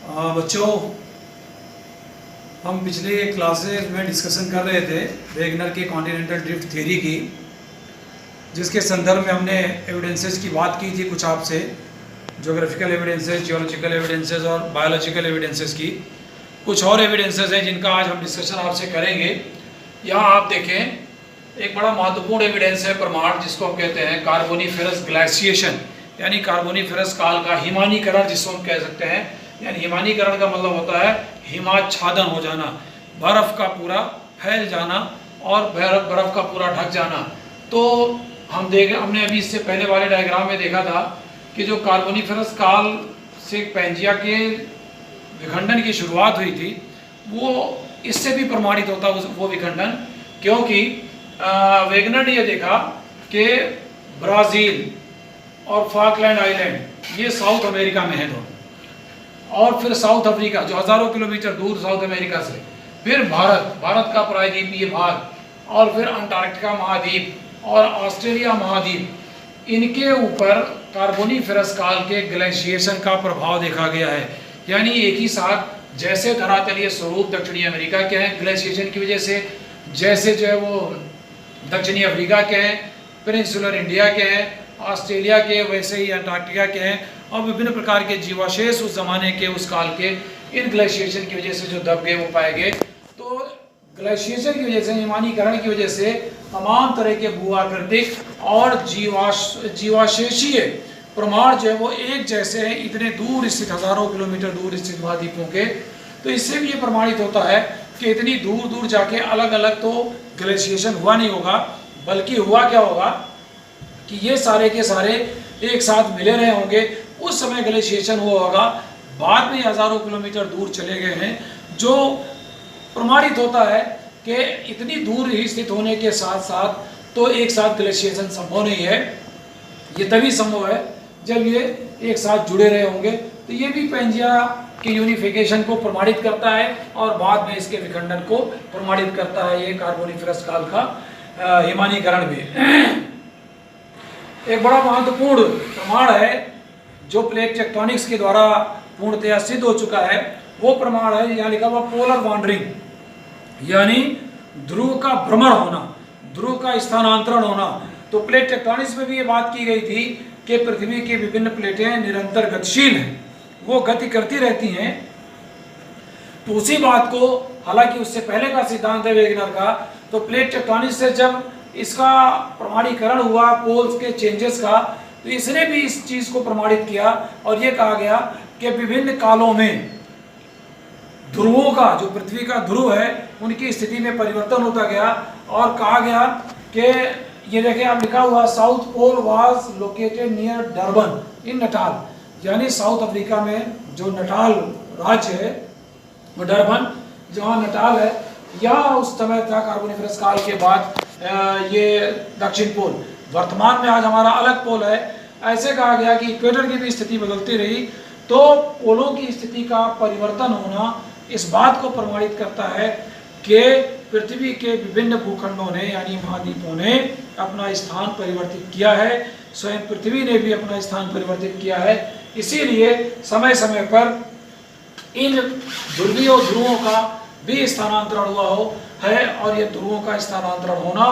बच्चों, हम पिछले क्लासेज में डिस्कशन कर रहे थे वेगनर के कॉन्टिनेंटल ड्रिफ्ट थ्योरी की, जिसके संदर्भ में हमने एविडेंसेस की बात की थी कुछ आपसे, ज्योग्राफिकल एविडेंसेस, जियोलॉजिकल एविडेंसेस और बायोलॉजिकल एविडेंसेस की। कुछ और एविडेंसेस हैं जिनका आज हम डिस्कशन आपसे करेंगे। यहाँ आप देखें, एक बड़ा महत्वपूर्ण एविडेंस है प्रमाण, जिसको हम कहते हैं कार्बोनिफेरस ग्लेशिएशन, यानी कार्बोनिफेरस काल का हिमानीकरण, जिसको हम कह सकते हैं। यानी हिमानीकरण का मतलब होता है हिमाच्छादन हो जाना, बर्फ का पूरा फैल जाना और बर्फ का पूरा ढक जाना। तो हमने अभी इससे पहले वाले डायग्राम में देखा था कि जो कार्बोनिफेरस काल से पैंजिया के विखंडन की शुरुआत हुई थी, वो इससे भी प्रमाणित होता वो विखंडन, क्योंकि वेगनर ने यह देखा कि ब्राज़ील और फॉकलैंड आइलैंड ये साउथ अमेरिका में है दोनों, और फिर साउथ अफ्रीका जो हज़ारों किलोमीटर दूर साउथ अमेरिका से, फिर भारत का प्रायद्वीपीय भाग, और फिर अंटार्कटिका महाद्वीप और ऑस्ट्रेलिया महाद्वीप, इनके ऊपर कार्बोनिफेरस काल के ग्लेशिएशन का प्रभाव देखा गया है। यानी एक ही साथ जैसे धरातलीय स्वरूप दक्षिणी अमेरिका के हैं ग्लेशिएशन की वजह से, जैसे जो है वो दक्षिणी अफ्रीका के हैं, पेनिनसुलर इंडिया के हैं, ऑस्ट्रेलिया के, वैसे ही अंटार्कटिका के हैं, और विभिन्न प्रकार के जीवाशेष उस जमाने के, उस काल के, इन ग्लेशिएशन की वजह से जो दब गए वो पाए गए। तो ग्लेशिएशन की वजह से, हिमानीकरण की वजह से तमाम तरह के भूआकृतिक और जीवाशेषीय प्रमाण जो है वो एक जैसे हैं, इतने दूर स्थित, हजारों किलोमीटर दूर स्थित महाद्वीपों के। तो इससे भी ये प्रमाणित होता है कि इतनी दूर दूर जाके अलग अलग तो ग्लेशिएशन हुआ नहीं होगा, बल्कि हुआ क्या होगा कि ये सारे के सारे एक साथ मिले रहे होंगे। उस समय ग्लेशिएशन हुआ होगा, बाद में हजारों किलोमीटर दूर चले गए हैं, जो प्रमाणित होता है कि इतनी दूर ही स्थित होने के साथ साथ तो एक साथ ग्लेशिएशन संभव नहीं है। ये तभी संभव है जब ये एक साथ जुड़े रहे होंगे। तो ये भी पैंजिया के यूनिफिकेशन को प्रमाणित करता है और बाद में इसके विखंडन को प्रमाणित करता है, ये कार्बोनिफेरस काल का हिमानीकरण भी। एक बड़ा महत्वपूर्ण प्रमाण है जो प्लेट टेक्टोनिक्स के द्वारा पूर्णतया सिद्ध हो चुका है, वो प्रमाण है यहाँ लिखा हुआ पोलर वॉन्डरिंग, यानी ध्रुव का भ्रमण होना, ध्रुव का स्थानांतरण होना। तो प्लेट टेक्टोनिक्स में भी ये बात की गई थी कि पृथ्वी की विभिन्न प्लेटें निरंतर गतिशील हैं, वो गति करती रहती हैं। तो उसी बात को, हालांकि उससे पहले का सिद्धांत है वेगनर का, तो प्लेट टेक्टोनिक्स से जब इसका प्रमाणीकरण हुआ पोल्स के चेंजेस का, तो इसने भी इस चीज को प्रमाणित किया और ये कहा गया कि विभिन्न कालों में ध्रुवों का, जो पृथ्वी का ध्रुव है, उनकी स्थिति में परिवर्तन होता गया। और कहा गया कि ये देखिए आप लिखा हुआ, South Pole was located near Durban in Natal, यानी साउथ अफ्रीका में जो नटाल राज्य है, वो डरबन जहाँ नटाल है, यहाँ उस समय था कार्बोनिफेरस काल के बाद ये दक्षिण पोल। वर्तमान में आज हमारा अलग पोल है। ऐसे कहा गया कि इक्वेटर की भी स्थिति बदलती रही, तो पोलों की स्थिति का परिवर्तन होना इस बात को प्रमाणित करता है कि पृथ्वी के विभिन्न भूखंडों ने, यानी महाद्वीपों ने अपना स्थान परिवर्तित किया है, स्वयं पृथ्वी ने भी अपना स्थान परिवर्तित किया है। इसीलिए समय समय पर इन ध्रुवीय ध्रुवों का भी स्थानांतरण हुआ है, और ये ध्रुवों का स्थानांतरण होना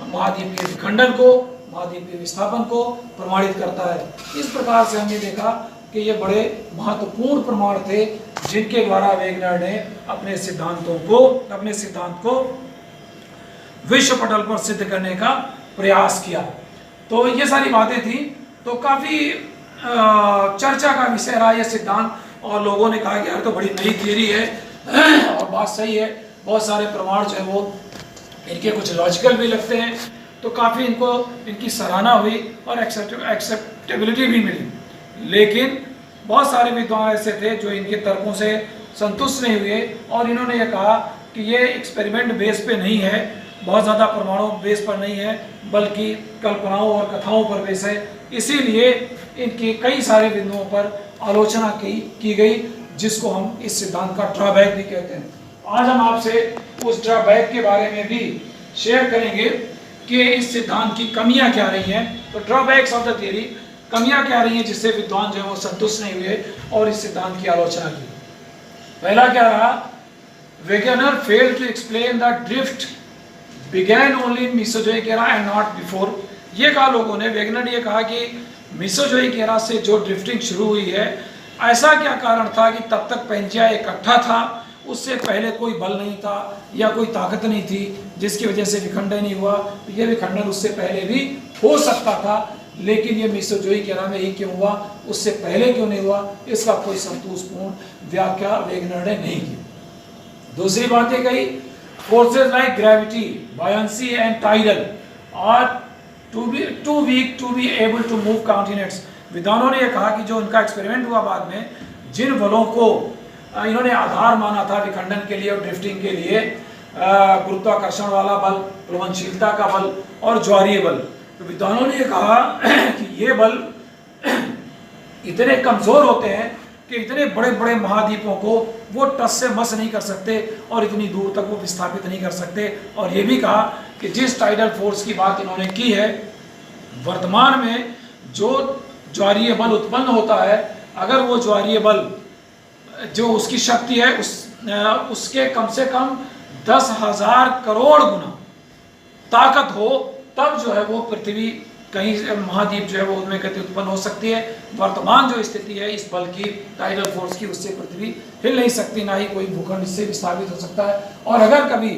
महाद्वीपीय विखंडन को, महाद्वीपीय विस्थापन को प्रमाणित करता है। इस प्रकार से हमने देखा कि ये बड़े महत्वपूर्ण प्रमाण थे जिनके द्वारा वेगनर ने अपने सिद्धांत को विश्व पटल पर सिद्ध करने का प्रयास किया। तो ये सारी बातें थी, तो काफी चर्चा का विषय रहा ये सिद्धांत, और लोगों ने कहा कि यार तो बड़ी नई थियरी है और बात सही है, बहुत सारे प्रमाण जो है वो इनके कुछ लॉजिकल भी लगते हैं, तो काफ़ी इनकी सराहना हुई और एक्सेप्टेबिलिटी भी मिली। लेकिन बहुत सारे विद्वान ऐसे थे जो इनके तर्कों से संतुष्ट नहीं हुए, और इन्होंने ये कहा कि ये एक्सपेरिमेंट बेस पे नहीं है, बहुत ज़्यादा प्रमाणों बेस पर नहीं है, बल्कि कल्पनाओं और कथाओं पर बेस है। इसीलिए इनके कई सारे बिंदुओं पर आलोचना की गई, जिसको हम इस सिद्धांत का ड्रॉबैक भी कहते हैं। आज हम आपसे उस ड्रॉबैक के बारे में भी शेयर करेंगे कि इस सिद्धांत की कमियां क्या रही हैं। तो ड्रॉबैक्स ऑफ द थ्योरी, कमियां क्या रही हैं जिससे विद्वान जो है वो संतुष्ट नहीं हुए और इस सिद्धांत की आलोचना की। पहला क्या रहा, Wegener failed to explain the drift began only in Mesozoic era and not before. ये कहा लोगों ने, वेगनर ने ये कहा कि मीसोजोइक एरा से जो ड्रिफ्टिंग शुरू हुई है, ऐसा क्या कारण था कि तब तक पैंजिया इकट्ठा था, उससे पहले कोई बल नहीं था या कोई ताकत नहीं थी जिसकी वजह से विखंडन नहीं हुआ। तो ये विखंडन उससे पहले भी हो सकता था, लेकिन ये मीसोजोइक एरा में ही क्यों हुआ, उससे पहले क्यों नहीं हुआ, इसका कोई संतोषपूर्ण व्याख्या वेगनर ने नहीं की। दूसरी बात ये कही, forces like gravity, buoyancy and tidal are too weak to be able to move continents. विद्वानों ने यह कहा कि जो उनका एक्सपेरिमेंट हुआ बाद में, जिन बलों को इन्होंने आधार माना था विखंडन के लिए और ड्रिफ्टिंग के लिए, गुरुत्वाकर्षण वाला बल, प्लवनशीलता का बल और ज्वारीय बल, तो विद्वानों ने यह कहा कि ये बल इतने कमजोर होते हैं कि इतने बड़े बड़े महाद्वीपों को वो टस से मस नहीं कर सकते और इतनी दूर तक वो विस्थापित नहीं कर सकते। और ये भी कहा कि जिस टाइडल फोर्स की बात इन्होंने की है, वर्तमान में जो ज्वारीय बल उत्पन्न होता है, अगर वो ज्वारीय बल जो उसकी शक्ति है उसके कम से कम 10,000 करोड़ गुना ताकत हो, तब जो है वो पृथ्वी कहीं महाद्वीप जो है वो उनमें गति उत्पन्न हो सकती है। वर्तमान जो स्थिति है इस बल की, टाइडल फोर्स की, उससे पृथ्वी हिल नहीं सकती, ना ही कोई भूखंड इससे विस्थापित हो सकता है। और अगर कभी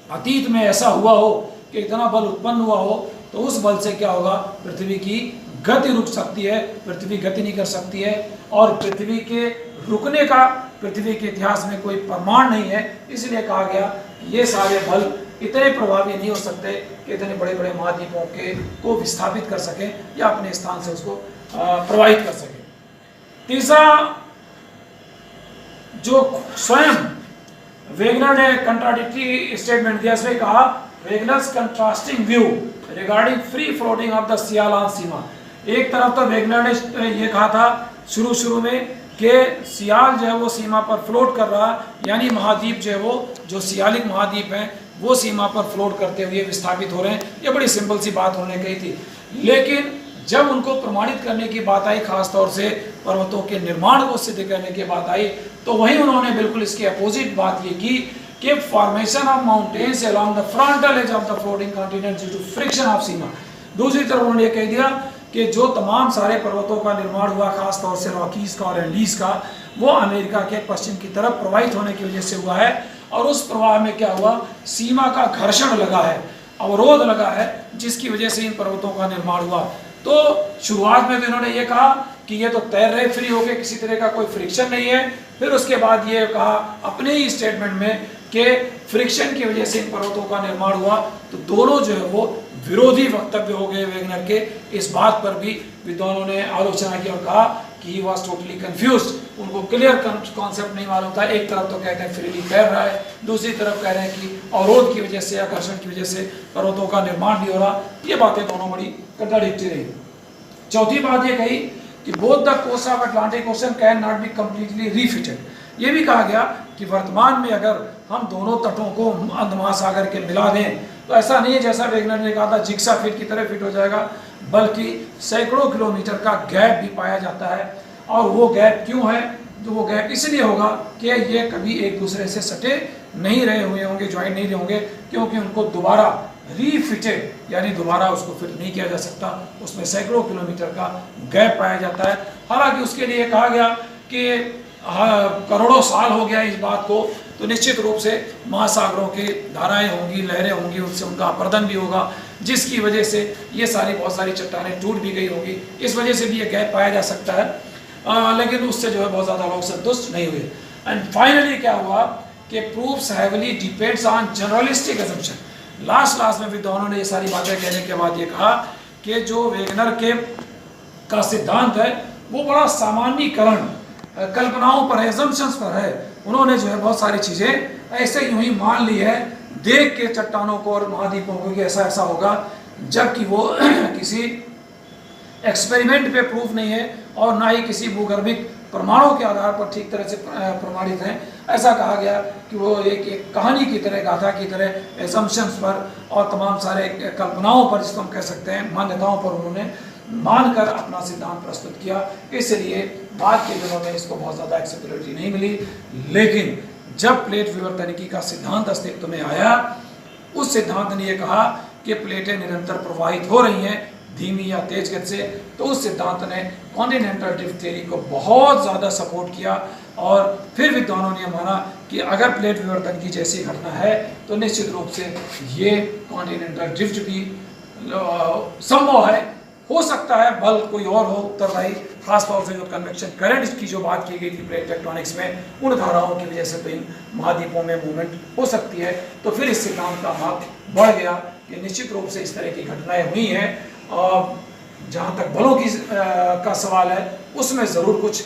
अतीत में ऐसा हुआ हो कि इतना बल उत्पन्न हुआ हो, तो उस बल से क्या होगा, पृथ्वी की गति रुक सकती है, पृथ्वी गति नहीं कर सकती है। और पृथ्वी के रुकने का पृथ्वी के इतिहास में कोई प्रमाण नहीं है, इसलिए कहा गया कि ये सारे बल इतने प्रभावी नहीं हो सकते कि इतने बड़े बड़े महाद्वीपों के को विस्थापित कर सके या अपने स्थान से उसको प्रभावित कर सके। तीसरा, जो स्वयं वेगनर ने कंट्राडिक्टरी स्टेटमेंट दिया, इसमें कहा Wegener's contrasting view regarding free floating of the sial sima. एक तरफ तो वेगनर ने ये कहा था शुरू में कि सियाल जो है वो सीमा पर फ्लोट कर रहा, यानी महाद्वीप जो है वो, जो सियालिक महाद्वीप हैं वो सीमा पर फ्लोट करते हुए विस्थापित हो रहे हैं। ये बड़ी सिंपल सी बात उन्होंने कही थी। लेकिन जब उनको प्रमाणित करने की बात आई, खासतौर से पर्वतों के निर्माण को सिद्ध करने की बात आई, तो वहीं उन्होंने बिल्कुल इसके अपोजिट बात ये की कि formation of mountains along the frontal edge of the floating continent due to friction of sima. दूसरी तरफ उन्होंने ये कह दिया कि जो तमाम सारे पर्वतों का निर्माण हुआ, खासतौर से रॉकीज का और एंडीज का, वो अमेरिका के पश्चिम की तरफ प्रवाहित होने की वजह से हुआ है। और उस प्रवाह में क्या हुआ, सीमा का घर्षण लगा है, अवरोध लगा है, जिसकी वजह से इन पर्वतों का निर्माण हुआ। तो शुरुआत में तो इन्होंने ये कहा कि ये तो तैर रहे फ्री होके, किसी तरह का कोई फ्रिक्शन नहीं है। फिर उसके बाद ये कहा अपने ही स्टेटमेंट में कि फ्रिक्शन की वजह से इन पर्वतों का निर्माण हुआ। तो दोनों जो है वो विरोधी वक्तव्य हो गए वेगनर के। इस बात पर भी विद्वानों ने आलोचना की और कहा कि ही वॉज टोटली कंफ्यूज्ड, उनको क्लियर कॉन्सेप्ट नहीं मालूम था। एक तरफ तो कहते हैं फ्रीली तैर रहा है, दूसरी तरफ कह रहे हैं कि अवरोध की वजह से, आकर्षण की वजह से पर्वतों का निर्माण नहीं हो रहा। ये बातें दोनों बड़ी कंट्राडिक्टरी रही। चौथी बात ये कही कि both the coast of Atlantic ocean can not be completely refitted. ये भी कहा गया कि वर्तमान में अगर हम दोनों तटों को अंध महासागर के मिला दें तो ऐसा नहीं है जैसा वेगनर ने कहा था जिग्सा फिट की तरह फिट हो जाएगा, बल्कि सैकड़ों किलोमीटर का गैप भी पाया जाता है। और वो गैप क्यों है, तो वो गैप इसलिए होगा कि ये कभी एक दूसरे से सटे नहीं रहे हुए होंगे, ज्वाइन नहीं रहे होंगे, क्योंकि उनको दोबारा रीफिटेड यानी दोबारा उसको फिट नहीं किया जा सकता। उसमें सैकड़ों किलोमीटर का गैप पाया जाता है। हालांकि उसके लिए कहा गया कि करोड़ों साल हो गया इस बात को, तो निश्चित रूप से महासागरों की धाराएं होंगी, लहरें होंगी, उनसे उनका अपर्दन भी होगा, जिसकी वजह से ये बहुत सारी चट्टानें टूट भी गई होगी। इस वजह से भी ये गैप पाया जा सकता है, लेकिन उससे जो है बहुत ज़्यादा लोग संतुष्ट नहीं हुए। एंड फाइनली क्या हुआ कि proofs heavily depends on generalistic assumption. Last में विद्वानों ने ये सारी बातें कहने के बाद ये कहा कि जो वेगनर का सिद्धांत है वो बड़ा सामान्यीकरण, कल्पनाओं पर, एजम्पशंस पर है। उन्होंने जो है बहुत सारी चीज़ें ऐसे यूं ही मान ली है देख के चट्टानों को और महाद्वीपों को कि ऐसा ऐसा होगा, जबकि वो किसी एक्सपेरिमेंट पे प्रूफ नहीं है और ना ही किसी भूगर्भिक प्रमाणों के आधार पर ठीक तरह से प्रमाणित हैं। ऐसा कहा गया कि वो एक कहानी की तरह, गाथा की तरह एजम्पशंस पर और तमाम सारे कल्पनाओं पर, जिसको हम कह सकते हैं मान्यताओं पर उन्होंने मानकर अपना सिद्धांत प्रस्तुत किया। इसलिए बाद के दिनों में इसको बहुत ज़्यादा एक्सेप्टेबिलिटी नहीं मिली, लेकिन जब प्लेट विवर्तनिकी का सिद्धांत अस्तित्व में आया, उस सिद्धांत ने यह कहा कि प्लेटें निरंतर प्रवाहित हो रही हैं धीमी या तेज गति से, तो उस सिद्धांत ने कॉन्टिनेंटल ड्रिफ्ट थ्योरी को बहुत ज़्यादा सपोर्ट किया। और फिर विद्वानों ने माना कि अगर प्लेट विवर्तन की जैसी घटना है तो निश्चित रूप से ये कॉन्टिनेंटल ड्रिफ्ट भी संभव है, हो सकता है बल कोई और हो उत्तरदायी, खासतौर से जो कन्वेक्शन करंट की जो बात की गई थी प्लेट टेक्टोनिक्स में, उन धाराओं की वजह से तो इन महाद्वीपों में मूवमेंट हो सकती है। तो फिर इस सिद्धांत का महत्व बढ़ गया कि निश्चित रूप से इस तरह की घटनाएं हुई हैं। और जहाँ तक बलों की का सवाल है, उसमें ज़रूर कुछ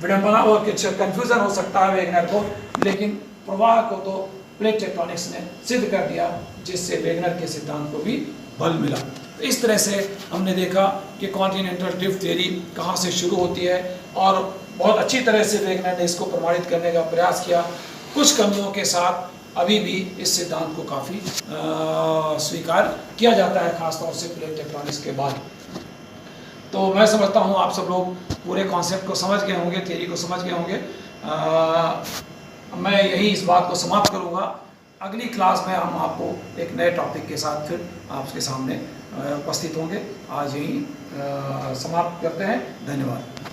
विडंबना और कुछ कन्फ्यूज़न हो सकता है वेगनर को, लेकिन प्रवाह को तो प्लेट टेक्टोनिक्स ने सिद्ध कर दिया, जिससे वेगनर के सिद्धांत को भी बल मिला। तो इस तरह से हमने देखा कि कॉन्टिनेंटल ड्रिफ्ट थ्योरी कहाँ से शुरू होती है, और बहुत अच्छी तरह से वेगनर ने इसको प्रमाणित करने का प्रयास किया, कुछ कमियों के साथ अभी भी इस सिद्धांत को काफ़ी स्वीकार किया जाता है, खासतौर से प्लेट टेक्टोनिक्स के बाद। तो मैं समझता हूँ आप सब लोग पूरे कॉन्सेप्ट को समझ गए होंगे, थियरी को समझ गए होंगे। मैं यही इस बात को समाप्त करूँगा। अगली क्लास में हम आपको एक नए टॉपिक के साथ फिर आपके सामने उपस्थित होंगे। आज यही समाप्त करते हैं। धन्यवाद।